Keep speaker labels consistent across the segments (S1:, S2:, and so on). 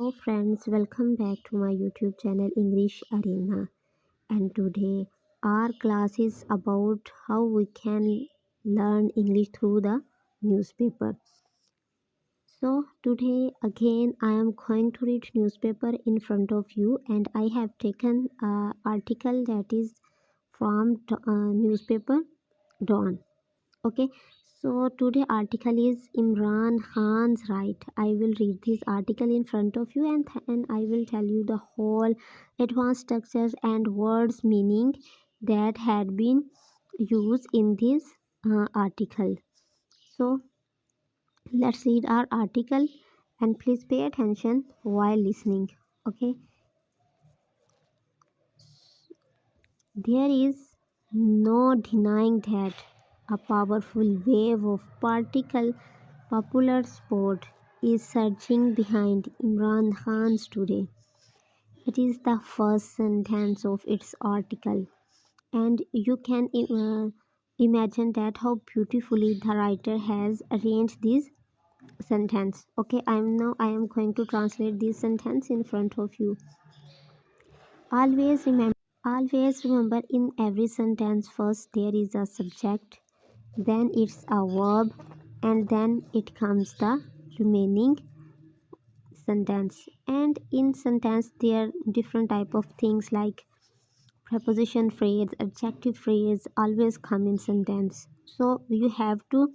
S1: Hello friends, welcome back to my YouTube channel English Arena. And today our class is about how we can learn English through the newspaper. So today again I am going to read newspaper in front of you, and I have taken an article that is from newspaper Dawn. Okay, so today article is Imran Khan's right. I will read this article in front of you, and I will tell you the whole advanced structures and words meaning that had been used in this article. So let's read our article, and please pay attention while listening. Okay, there is no denying that a powerful wave of particle popular sport is surging behind Imran Khan's today. It is the first sentence of its article, and you can imagine that how beautifully the writer has arranged this sentence. Okay, I am going to translate this sentence in front of you. Always remember in every sentence first there is a subject, then it's a verb, and then it comes the remaining sentence. And in sentence there are different type of things like preposition phrase, adjective phrase always come in sentence. So you have to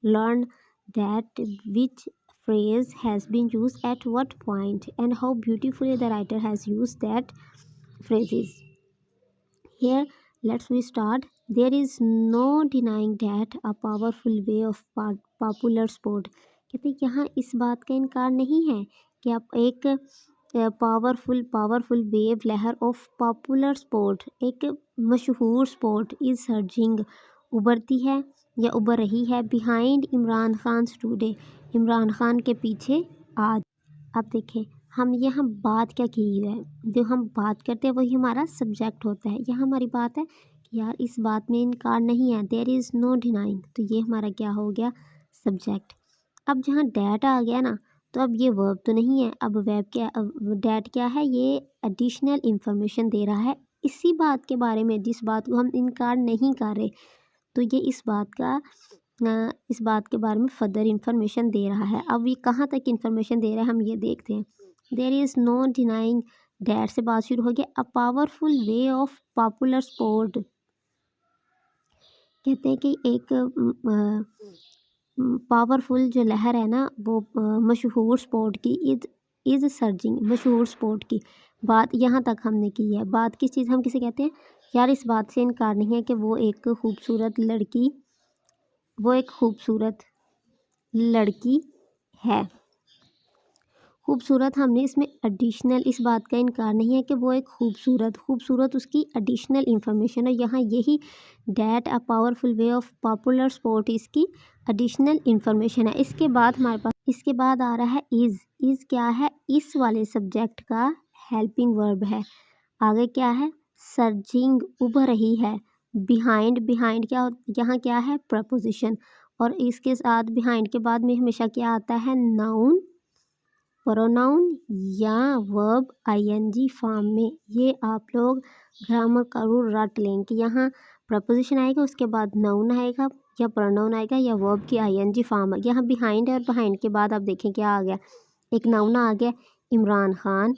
S1: learn that which phrase has been used at what point and how beautifully the writer has used that phrases. Here, let's we start. There is no denying that a powerful way of popular sport. कहते हैं यहाँ इस बात का इनकार नहीं है कि आप एक पावरफुल वेव लहर ऑफ पॉपुलर स्पोर्ट, एक मशहूर स्पोर्ट इज सर्जिंग उभरती है या उभर रही है बिहाइंड इमरान खान टुडे, इमरान खान के पीछे आज। अब देखें हम यहाँ बात क्या की है, जो हम बात करते हैं वही हमारा सब्जेक्ट होता है। यहाँ हमारी बात है कि यार इस बात में इनकार नहीं है, देयर इज़ नो डिनाइंग, तो ये हमारा क्या हो गया सब्जेक्ट। अब जहाँ डैट आ गया ना, तो अब ये वर्ब तो नहीं है, अब वेब क्या, डैट क्या है, ये एडिशनल इंफॉर्मेशन दे रहा है इसी बात के बारे में जिस बात को हम इनकार नहीं कर रहे। तो ये इस बात के बारे में फर्दर इंफॉर्मेशन दे रहा है। अब ये कहाँ तक इंफॉर्मेशन दे रहा है हम ये देखते हैं। There is no denying that से बात शुरू हो गया। A powerful way of popular sport, कहते हैं कि एक पावरफुल जो लहर है ना वो मशहूर स्पोर्ट की इज़ सर्जिंग, मशहूर स्पोर्ट की बात यहाँ तक हमने की है। बात किस चीज़ हम किसे कहते हैं, यार इस बात से इनकार नहीं है कि वो एक खूबसूरत लड़की है। खूबसूरत हमने इसमें एडिशनल, इस बात का इनकार नहीं है कि वो एक खूबसूरत उसकी एडिशनल इंफॉर्मेशन है। यहाँ यही that a powerful way of popular sport इसकी एडिशनल इंफॉर्मेशन है। इसके बाद हमारे पास इसके बाद आ रहा है इज़ क्या है, इस वाले सब्जेक्ट का हेल्पिंग वर्ब है। आगे क्या है, सर्जिंग उभर रही है। बिहाइंड क्या, यहाँ क्या है प्रपोजिशन, और इसके साथ बिहाइंड के बाद में हमेशा क्या आता है नाउन, प्रोनाउन या वर्ब आईएनजी फॉर्म में। ये आप लोग ग्रामर का रूल रट लें कि यहाँ प्रपोजिशन आएगा, उसके बाद नाउन आएगा या प्रोनाउन आएगा या वर्ब की आईएनजी फॉर्म है। यहाँ बिहाइंड है और बिहाइंड के बाद आप देखें क्या आ गया, एक नाउन आ गया इमरान खान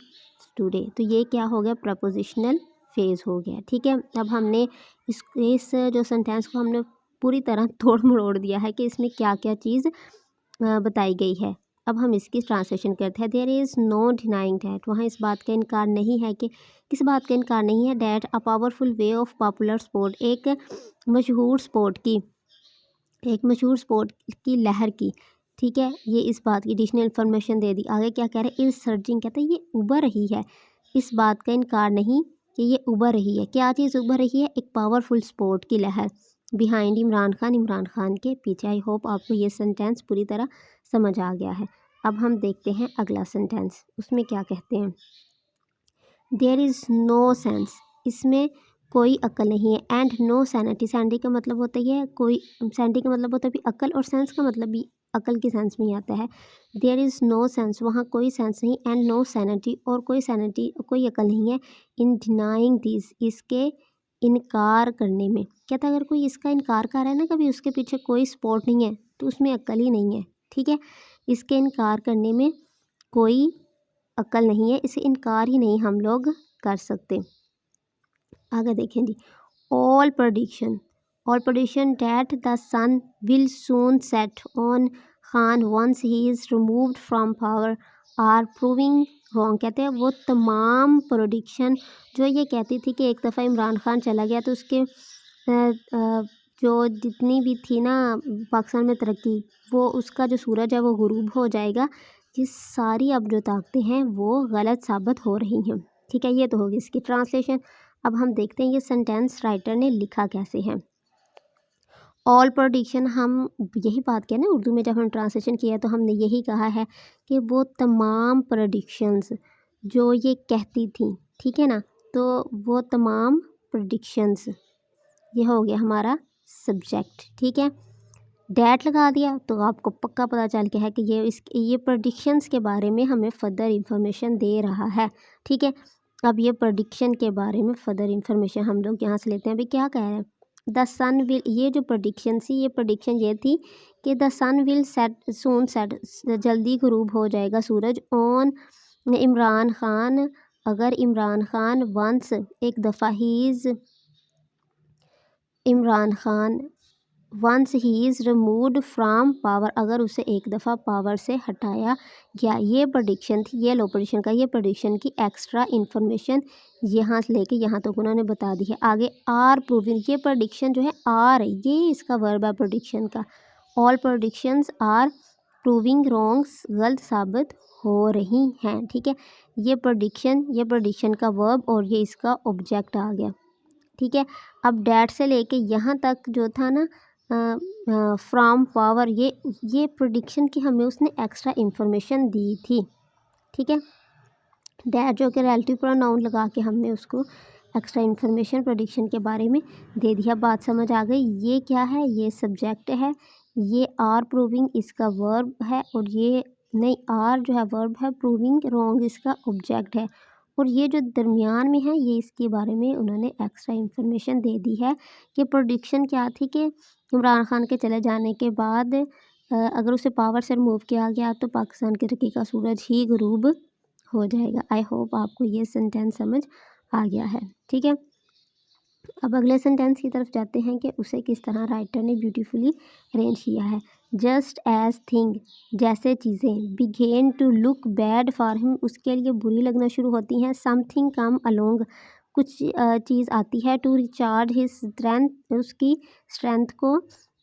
S1: टुडे, तो ये क्या हो गया प्रपोजिशनल फेज हो गया। ठीक है, अब हमने इस जो सेंटेंस को हमने पूरी तरह तोड़ मरोड़ दिया है कि इसमें क्या क्या चीज़ बताई गई है। अब हम इसकी ट्रांसलेशन करते हैं। There is no denying that, वहाँ इस बात का इनकार नहीं है कि किस बात का इनकार नहीं है, that a powerful way of popular sport, एक मशहूर स्पोर्ट की लहर की। ठीक है, ये इस बात की एडिशनल इन्फॉर्मेशन दे दी। आगे क्या कह रहे हैं, इज सर्जिंग, कहते हैं ये उभर रही है, इस बात का इनकार नहीं कि ये उभर रही है। क्या चीज़ उभर रही है, एक पावरफुल स्पोर्ट की लहर बिहाइंड इमरान खान के पीछे। आई होप आपको ये सेंटेंस पूरी तरह समझ आ गया है। अब हम देखते हैं अगला सेंटेंस, उसमें क्या कहते हैं। देयर इज़ नो सेंस, इसमें कोई अक्ल नहीं है। एंड नो सैनिटी, सैनिटी का मतलब होता है कोई, सैनिटी का मतलब होता है भी अक्ल, और सेंस का मतलब भी अकल की सेंस में ही आता है। देयर इज़ नो सेंस, वहाँ कोई सेंस नहीं, एंड नो सैनिटी, और कोई सैनिटी कोई अकल नहीं है, इन डिनाइंग दिस, इसके इनकार करने में। कहता है अगर कोई इसका इनकार कर रहा है ना कभी, उसके पीछे कोई सपोर्ट नहीं है, तो उसमें अकल ही नहीं है। ठीक है, इसके इनकार करने में कोई अकल नहीं है, इसे इनकार ही नहीं हम लोग कर सकते। आगे देखें जी, all prediction that the sun will soon set on Khan once he is removed from power are proving wrong। कहते हैं वो तमाम प्रोडिक्शन जो ये कहती थी कि एक दफ़ा इमरान खान चला गया तो उसके जो जितनी भी थी ना पाकिस्तान में तरक्की, वो उसका जो सूरज है वो गुरूब हो जाएगा, ये सारी अब जो ताकतें हैं वो गलत साबित हो रही हैं। ठीक है, ये तो होगी इसकी ट्रांसलेशन। अब हम देखते हैं ये सेंटेंस राइटर ने लिखा कैसे है। ऑल प्रोडिक्शन, हम यही बात किया ना उर्दू में जब हम ट्रांसलेशन किया तो हमने यही कहा है कि वो तमाम प्रोडिक्शंस जो ये कहती थी, ठीक है ना, तो वो तमाम प्रोडिक्शंस, ये हो गया हमारा सब्जेक्ट। ठीक है, डैट लगा दिया तो आपको पक्का पता चल गया है कि ये प्रेडिक्शंस के बारे में हमें फर्दर इंफॉर्मेशन दे रहा है। ठीक है, अब ये प्रेडिक्शन के बारे में फर्दर इंफॉर्मेशन हम लोग यहाँ से लेते हैं। अभी क्या कह रहे हैं, द सन विल, ये जो प्रेडिक्शन थी, ये प्रेडिक्शन ये थी कि the sun will set soon set, जल्दी गुरूब हो जाएगा सूरज, ऑन इमरान खान, अगर इमरान खान वंस, एक दफ़ा, he is Imran Khan once he is removed from power, अगर उसे एक दफ़ा पावर से हटाया गया। ये प्रेडिक्शन थी, ये लो प्रेडिक्शन का, ये प्रेडिक्शन की एक्स्ट्रा इन्फॉर्मेशन यहाँ से लेके यहाँ तक उन्होंने बता दी है। आगे आर प्रूविंग, ये प्रेडिक्शन जो है आर, ये इसका वर्ब है प्रेडिक्शन का। All predictions are proving wrongs, गलत साबित हो रही हैं। ठीक है, ये प्रेडिक्शन का वर्ब और ये इसका ऑब्जेक्ट आ गया। ठीक है, अब डैट से लेके यहाँ तक जो था ना फ्रॉम पावर, ये प्रेडिक्शन की हमें उसने एक्स्ट्रा इन्फॉर्मेशन दी थी। ठीक है, डैट जो कि रिलेटिव प्रोनाउन लगा के हमने उसको एक्स्ट्रा इन्फॉर्मेशन प्रेडिक्शन के बारे में दे दिया। बात समझ आ गई, ये क्या है, ये सब्जेक्ट है, ये आर प्रूविंग इसका वर्ब है, और ये नहीं, आर जो है वर्ब है, प्रूविंग रॉन्ग इसका ऑब्जेक्ट है, और ये जो दरमियान में है ये इसके बारे में उन्होंने एक्स्ट्रा इन्फॉर्मेशन दे दी है कि प्रेडिक्शन क्या थी कि इमरान खान के चले जाने के बाद अगर उसे पावर से रिमूव किया गया तो पाकिस्तान की तरक्की का सूरज ही गुरूब हो जाएगा। आई होप आपको ये सेंटेंस समझ आ गया है। ठीक है, अब अगले सेंटेंस की तरफ जाते हैं कि उसे किस तरह राइटर ने ब्यूटीफुली अरेंज किया है। जस्ट एज थिंग, जैसे चीज़ें, begin to look bad for him, उसके लिए बुरी लगना शुरू होती हैं। समथिंग कम अलोंग, कुछ चीज़ आती है, टू रिचार्ज हिज स्ट्रेंथ, उसकी स्ट्रेंथ को,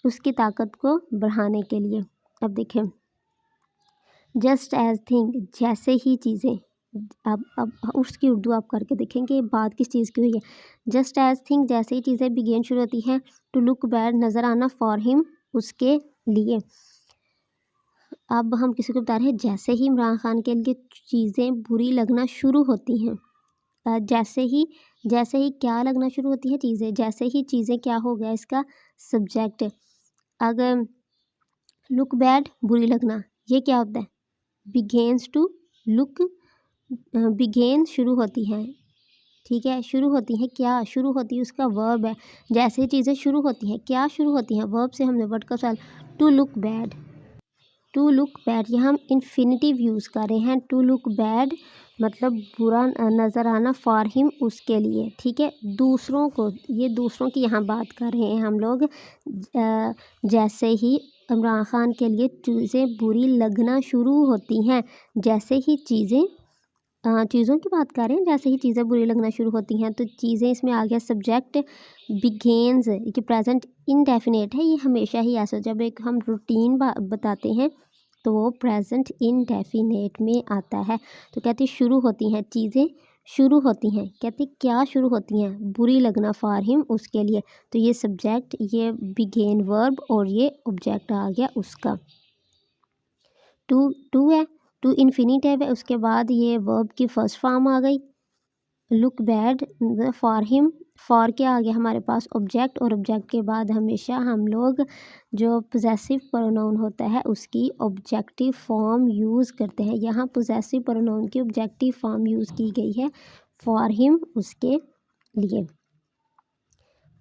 S1: उसकी ताकत को बढ़ाने के लिए। अब देखें, जस्ट एज थिंग, जैसे ही चीज़ें, अब उसकी उर्दू आप करके देखेंगे बात किस चीज़ की हुई है। जस्ट एज थिंग, जैसे ही चीज़ें बिगेन शुरू होती हैं, टू लुक बैड नज़र आना, फॉर हिम उसके लिए। अब हम किसी को बता रहे हैं जैसे ही इमरान खान के लिए चीज़ें बुरी लगना शुरू होती हैं, जैसे ही क्या लगना शुरू होती है चीज़ें, जैसे ही चीज़ें क्या हो गया इसका सब्जेक्ट। अगर लुक बैड बुरी लगना, ये क्या होता है, बिगेन्स टू लुक, बिगेन शुरू होती हैं। ठीक है, शुरू होती हैं, क्या शुरू होती है उसका वर्ब है। जैसे चीज़ें शुरू होती हैं, क्या शुरू होती हैं, वर्ब से हमने वर्ड का सवाल, to look bad, to look bad, यहाँ हम इन्फिनिटिव यूज़ कर रहे हैं। टू लुक बैड मतलब बुरा नज़र आना, फॉर हिम उसके लिए। ठीक है, दूसरों को, ये दूसरों की यहाँ बात कर रहे हैं हम लोग। जैसे ही इमरान खान के लिए चीज़ें बुरी लगना शुरू होती हैं, जैसे ही चीज़ों की बात कर रहे हैं, जैसे ही चीज़ें बुरी लगना शुरू होती हैं, तो चीज़ें इसमें आ गया सब्जेक्ट। बिगेन्स, ये प्रेजेंट इनडेफिनेट है, ये हमेशा ही ऐसा, जब एक हम रूटीन बताते हैं तो वो प्रेजेंट इनडेफिनेट में आता है। तो कहती शुरू होती हैं, चीज़ें शुरू होती हैं, कहती क्या शुरू होती हैं, बुरी लगना, फॉर हिम उसके लिए। तो ये सब्जेक्ट, ये बिगेन वर्ब और ये ऑब्जेक्ट आ गया उसका। टू है, टू इन्फिनिटिव है, उसके बाद ये वर्ब की फर्स्ट फॉर्म आ गई, look bad for him, for के आगे हमारे पास ऑब्जेक्ट, और ऑब्जेक्ट के बाद हमेशा हम लोग जो पोजेसिव प्रोनाउन होता है उसकी ऑब्जेक्टिव फॉर्म यूज़ करते हैं। यहाँ पोजेसिव प्रोनाउन की ऑब्जेक्टिव फॉर्म यूज़ की गई है फॉर हिम, उसके लिए।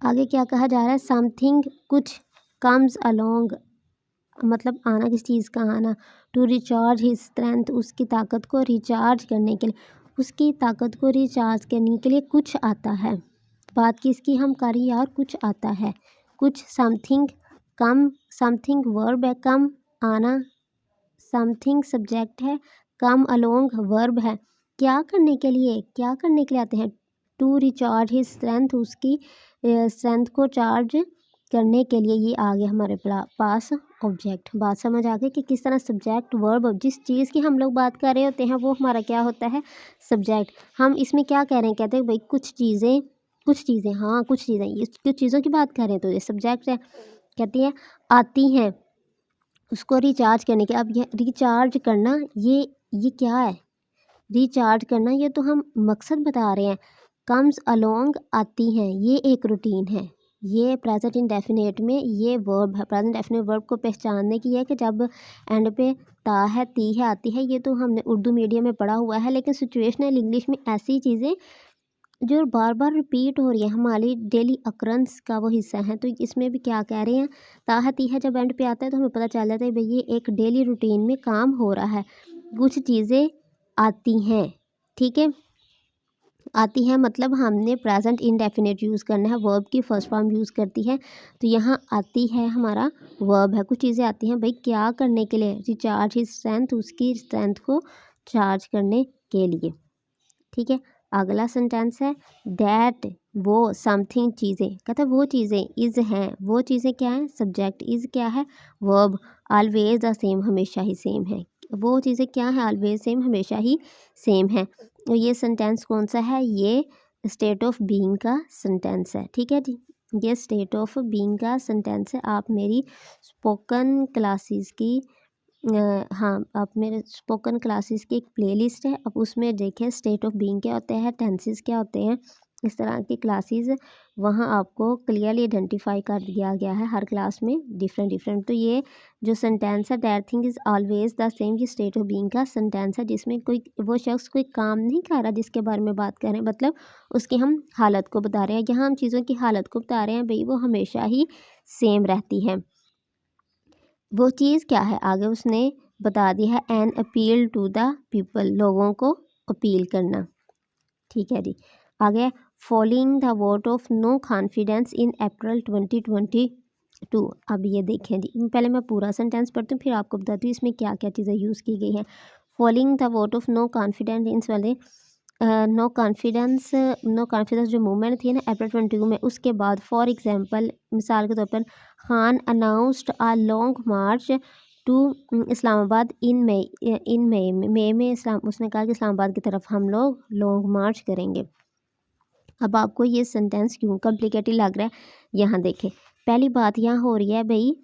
S1: आगे क्या कहा जा रहा है, समथिंग कुछ, कम्स अलोंग मतलब आना, किस चीज़ का आना, टू रिचार्ज हिज स्ट्रेंथ उसकी ताकत को रिचार्ज करने के लिए, उसकी ताकत को रिचार्ज करने के लिए कुछ आता है। बात किसकी हम कर रही हैं यार, कुछ आता है, कुछ, समथिंग, कम, समथिंग वर्ब है, कम आना, समथिंग सब्जेक्ट है, कम अलोंग वर्ब है। क्या करने के लिए, क्या करने के लिए आते हैं, टू रिचार्ज हिज स्ट्रेंथ उसकी स्ट्रेंथ को चार्ज करने के लिए ये आ गया हमारे पास ऑब्जेक्ट। बात समझ आ गई कि किस तरह सब्जेक्ट वर्ब, जिस चीज़ की हम लोग बात कर रहे होते हैं वो हमारा क्या होता है, सब्जेक्ट। हम इसमें क्या कह रहे हैं, कहते हैं भाई कुछ चीज़ें, कुछ चीज़ें, हाँ कुछ चीज़ें, ये कुछ चीज़ों की बात कर रहे हैं तो ये सब्जेक्ट है। कहती है आती हैं उसको रिचार्ज करने के। अब ये रिचार्ज करना, ये क्या है, रिचार्ज करना, ये तो हम मकसद बता रहे हैं। कम्स अलोंग आती हैं, ये एक रूटीन है, ये प्रेजेंट इंडेफिनिट में ये वर्ब है। प्रेजेंट इंडेफिनिट वर्ब को पहचानने की है कि जब एंड पे ता है, ती है, आती है, ये तो हमने उर्दू मीडियम में पढ़ा हुआ है। लेकिन सिचुएशनल इंग्लिश में ऐसी चीज़ें जो बार बार रिपीट हो रही है, हमारी डेली अक्रंस का वो हिस्सा है। तो इसमें भी क्या कह रहे हैं, ता है, ती है जब एंड पे आता है तो हमें पता चल जाता है भाई ये एक डेली रूटीन में काम हो रहा है। कुछ चीज़ें आती हैं, ठीक है, आती है मतलब हमने प्रेजेंट इंडेफिनिट यूज़ करना है, वर्ब की फर्स्ट फॉर्म यूज़ करती है। तो यहाँ आती है हमारा वर्ब है, कुछ चीज़ें आती हैं भाई क्या करने के लिए, रिचार्ज हिज स्ट्रेंथ उसकी स्ट्रेंथ को चार्ज करने के लिए, ठीक है। अगला सेंटेंस है दैट, वो, समथिंग चीज़ें, कहता है वो चीज़ें इज़ हैं, वो चीज़ें क्या हैं, सब्जेक्ट, इज़ क्या है, वर्ब, ऑलवेज द सेम हमेशा ही सेम है, वो चीज़ें क्या है, ऑलवेज सेम हमेशा ही सेम है। तो ये सेंटेंस कौन सा है, ये स्टेट ऑफ बीइंग का सेंटेंस है, ठीक है जी, ये स्टेट ऑफ बीइंग का सेंटेंस है। आप मेरी स्पोकन क्लासेस की हाँ, आप मेरे स्पोकन क्लासेस की एक प्लेलिस्ट है, आप उसमें देखें स्टेट ऑफ बीइंग क्या होते हैं, टेंसेस क्या होते हैं, इस तरह की क्लासेस वहाँ आपको क्लियरली आइडेंटिफाई कर दिया गया है हर क्लास में डिफरेंट डिफरेंट। तो ये जो सेंटेंस है that thing is always the same, ये स्टेट ऑफ बीइंग का सेंटेंस है जिसमें कोई वो शख्स कोई काम नहीं कर रहा जिसके बारे में बात कर रहे हैं, मतलब उसकी हम हालत को बता रहे हैं। यहाँ हम चीज़ों की हालत को बता रहे हैं भाई वो हमेशा ही सेम रहती है। वो चीज़ क्या है, आगे उसने बता दिया है, an appeal to the people, लोगों को अपील करना, ठीक है जी। आगे following the vote of no confidence in April 2022। अब ये देखें जी, पहले मैं पूरा सेंटेंस पढ़ती हूँ फिर आपको बताती हूँ इसमें क्या क्या चीज़ें यूज़ की गई हैं। Following the vote of no confidence इन वाले नो कॉन्फिडेंस जो मूवमेंट थी ना अप्रैल 22 में, उसके बाद फॉर एग्जांपल मिसाल के तौर पर Khan announced a long march to Islamabad in May में इस्लाम उसने कहा कि इस्लामाबाद की तरफ हम लोग लॉन्ग मार्च करेंगे। अब आपको ये सेंटेंस क्यों कॉम्प्लिकेटेड लग रहा है, यहाँ देखें पहली बात यहाँ हो रही है भाई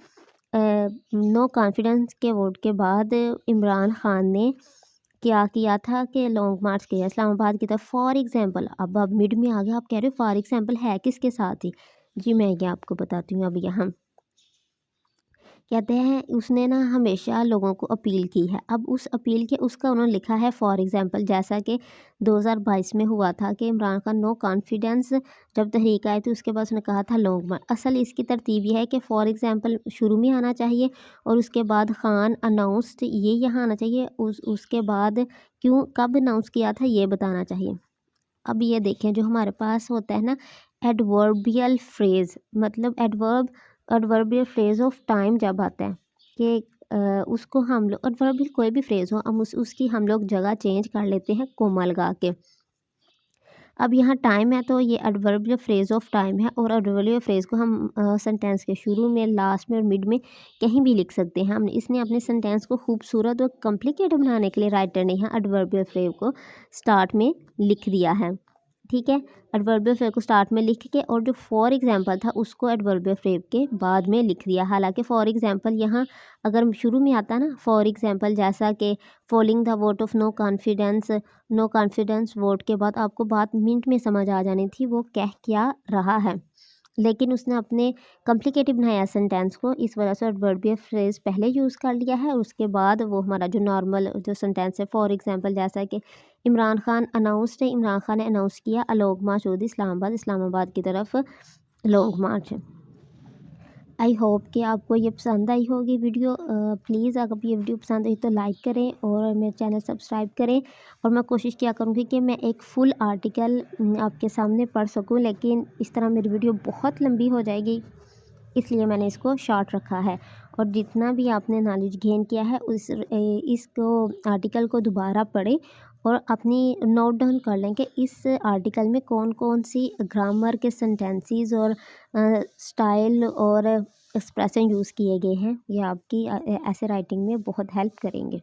S1: नो कॉन्फिडेंस के वोट के बाद इमरान खान ने क्या किया था कि लॉन्ग मार्च किया इस्लामाबाद की तरफ फॉर एग्जांपल। अब मिड में आ गया, आप कह रहे हो फॉर एग्जांपल है किसके साथ ही, जी मैं ये आपको बताती हूँ। अब यहाँ कहते हैं उसने ना हमेशा लोगों को अपील की है। अब उस अपील के उसका उन्होंने लिखा है फॉर एग्जांपल, जैसा कि 2022 में हुआ था कि इमरान खान नो कॉन्फिडेंस जब तहरीक आई थी उसके बाद उसने कहा था लॉन्ग मार्च। असल इसकी तरतीब यह है कि फॉर एग्जांपल शुरू में आना चाहिए और उसके बाद खान अनाउंस्ड ये यहाँ आना चाहिए, उसके बाद क्यों कब अनाउंस किया था ये बताना चाहिए। अब ये देखें जो हमारे पास होता है ना एडवर्बियल फ्रेज़, मतलब एडवर्बियल फ्रेज़ ऑफ टाइम जब आता है कि उसको हम लोग एडवर्बियल कोई भी फ्रेज़ हो हम उसकी हम लोग जगह चेंज कर लेते हैं कोमा लगा के। अब यहाँ टाइम है तो ये एडवर्बियल फ्रेज़ ऑफ टाइम है और एडवर्बियल फ्रेज़ को हम सेंटेंस के शुरू में लास्ट में और मिड में कहीं भी लिख सकते हैं। हमने इसने अपने सेंटेंस को खूबसूरत और कॉम्प्लिकेटेड बनाने के लिए राइटर ने यहाँ एडवर्बियल फ्रेज़ को स्टार्ट में लिख दिया है, ठीक है। एडवर्बियल फ्रेज को स्टार्ट में लिख के और जो फॉर एग्जांपल था उसको एडवर्बियल फ्रेज के बाद में लिख दिया। हालांकि फॉर एग्जांपल यहाँ अगर शुरू में आता ना, फॉर एग्जांपल जैसा कि following the vote of no confidence vote के बाद आपको बात मिनट में समझ आ जानी थी वो कह क्या रहा है, लेकिन उसने अपने कॉम्प्लिकेटेड बनाया सेंटेंस को, इस वजह से एडवर्बियल फ्रेज पहले यूज़ कर लिया है और उसके बाद वो हमारा जो नॉर्मल जो सेंटेंस है, फॉर एग्जांपल जैसा कि इमरान खान अनाउंस्ड है, इमरान खान ने अनाउंस किया अ लॉन्ग मार्च टू इस्लामाबाद की तरफ लॉन्ग मार्च। आई होप कि आपको ये पसंद आई होगी वीडियो। प्लीज़ अगर ये वीडियो पसंद आई तो लाइक करें और मेरे चैनल सब्सक्राइब करें। और मैं कोशिश किया करूँगी कि मैं एक फ़ुल आर्टिकल आपके सामने पढ़ सकूँ, लेकिन इस तरह मेरी वीडियो बहुत लंबी हो जाएगी, इसलिए मैंने इसको शॉर्ट रखा है। और जितना भी आपने नॉलेज गेन किया है इसको आर्टिकल को दोबारा पढ़ें और अपनी नोट डाउन कर लें कि इस आर्टिकल में कौन कौन सी ग्रामर के सेंटेंसेस और स्टाइल और एक्सप्रेशन यूज़ किए गए हैं। ये आपकी ऐसे राइटिंग में बहुत हेल्प करेंगे।